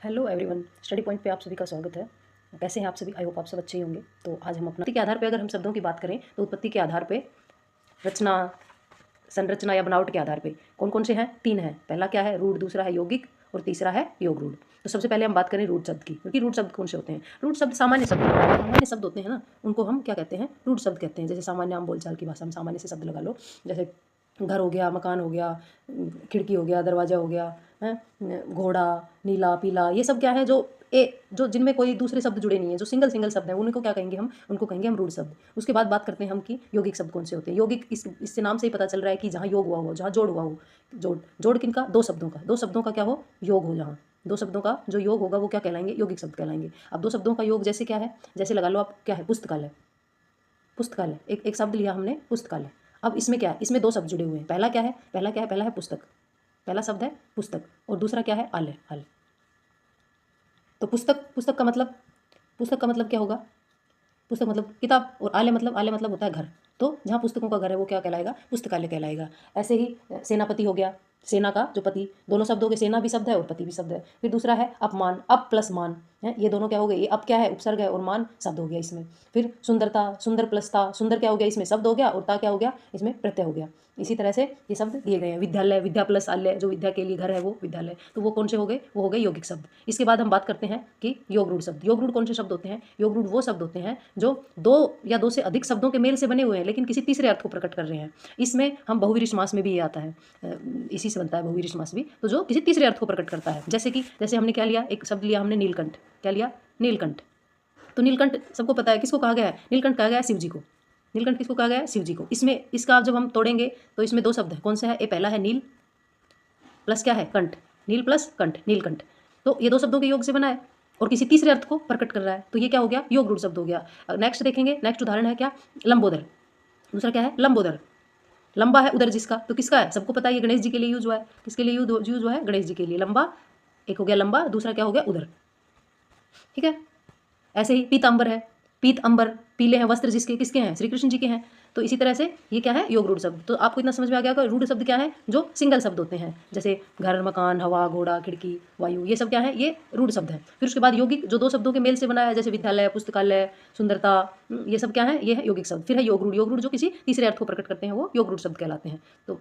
Hello everyone, study point पे आप सभी का स्वागत है। कैसे हैं आप सभी? आई होप आप सब अच्छे ही होंगे। तो आज हम अपना उत्पत्ति के आधार पे अगर हम शब्दों की बात करें तो उत्पत्ति के आधार पे रचना, संरचना या बनावट के आधार पे कौन कौन से हैं? 3 हैं। पहला क्या है? रूढ़, दूसरा है यौगिक और तीसरा है योग रूढ़। तो सबसे पहले हम बात करें रूढ़ शब्द की, क्योंकि रूढ़ शब्द कौन से होते हैं? रूढ़ शब्द सामान्य शब्द होते हैं ना, उनको हम क्या कहते हैं? रूढ़ शब्द कहते हैं। जैसे सामान्य आम बोलचाल की भाषा में सामान्य से शब्द लगा लो, जैसे घर हो गया, मकान हो गया, खिड़की हो गया, दरवाज़ा हो गया, है घोड़ा, नीला, पीला, ये सब क्या है जो जिनमें कोई दूसरे शब्द जुड़े नहीं है, जो सिंगल शब्द हैं, उनको क्या कहेंगे हम? उनको कहेंगे हम रूढ़ शब्द। उसके बाद बात करते हैं हम कि यौगिक शब्द कौन से होते हैं। यौगिक इससे नाम से ही पता चल रहा है कि जहाँ योग हुआ हो, जहाँ जोड़ हुआ हो। जोड़ किनका? दो शब्दों का क्या हो? योग हो। जहाँ दो शब्दों का जो योग होगा वो क्या कहलाएंगे? यौगिक शब्द कहलाएंगे। अब दो शब्दों का योग जैसे क्या है? जैसे लगा लो आप, क्या है? पुस्तकालय। एक शब्द लिया हमने, पुस्तकालय। अब इसमें क्या है? इसमें दो शब्द जुड़े हुए हैं। पहला क्या है? पहला है पुस्तक। पहला शब्द है पुस्तक और दूसरा क्या है? आलय। तो पुस्तक का मतलब क्या होगा? पुस्तक मतलब किताब, और आलय मतलब होता है घर। तो जहाँ पुस्तकों का घर है वो क्या कहलाएगा? पुस्तकालय कहलाएगा। ऐसे ही सेनापति हो गया, सेना का जो पति, दोनों शब्द हो गए, सेना भी शब्द है और पति भी शब्द है। फिर दूसरा है अपमान, अप प्लस मान है, ये दोनों क्या हो गए? ये अप क्या है? उपसर्ग है और मान शब्द हो गया इसमें। फिर सुंदरता, सुंदर प्लस था, सुंदर क्या हो गया? इसमें शब्द हो गया और ता क्या हो गया? इसमें प्रत्यय हो गया। इसी तरह से ये शब्द दिए गए हैं। विद्यालय, विद्या प्लस आलय, जो विद्या के लिए घर है वो विद्यालय। तो वो कौन से हो गए? वो हो गए यौगिक शब्द। इसके बाद हम बात करते हैं कि योग रूढ़ शब्द। योग रूढ़ कौन से शब्द होते हैं? योग रूढ़ वो शब्द होते हैं जो दो या दो से अधिक शब्दों के मेल से बने हुए हैं लेकिन किसी तीसरे अर्थ को प्रकट कर रहे हैं। इसमें हम बहुव्रीहि समास में भी ये आता है, इसी से बनता है बहुव्रीहि समास भी, तो जो किसी तीसरे अर्थ को प्रकट करता है। जैसे हमने क्या लिया? एक शब्द लिया हमने नीलकंठ। क्या लिया? नीलकंठ। तो नीलकंठ सबको पता है किसको कहा गया है? नीलकंठ कहा गया है शिव जी को। नीलकंठ किसको कहा गया है? शिव जी को। इसमें इसका जब हम तोड़ेंगे तो इसमें दो शब्द है। कौन सा है? ये पहला है नील प्लस क्या है? कंठ। नील प्लस कंठ, नीलकंठ। तो ये दो शब्दों के योग से बना है और किसी तीसरे अर्थ को प्रकट कर रहा है, तो ये क्या हो गया? योग रूढ़ शब्द हो गया। नेक्स्ट देखेंगे, नेक्स्ट उदाहरण है क्या? लंबोदर। दूसरा क्या है? लंबोदर। लंबा है उदर जिसका, तो किसका है? सबको पता है ये गणेश जी के लिए यूज हुआ है। किसके लिए यूज हुआ है? गणेश जी के लिए। लंबा एक हो गया लंबा, दूसरा क्या हो गया? उदर। ठीक है। ऐसे ही पीतांबर है, पीत अंबर, पीले हैं वस्त्र जिसके, किसके हैं? श्री कृष्ण जी के हैं। तो इसी तरह से ये क्या है? योग रूढ़ शब्द। तो आपको इतना समझ में आ गया कि रूढ़ शब्द क्या है? जो सिंगल शब्द होते हैं, जैसे घर, मकान, हवा, घोड़ा, खिड़की, वायु, ये सब क्या है? ये रूढ़ शब्द है। फिर उसके बाद यौगिक, जो दो शब्दों के मेल से बना है, जैसे विद्यालय, पुस्तकालय, सुंदरता, ये सब क्या है? ये है यौगिक शब्द। फिर है योग रूढ़। योग रूढ़ जो किसी तीसरे अर्थ को प्रकट करते हैं वो योग रूढ़ शब्द कहलाते हैं। तो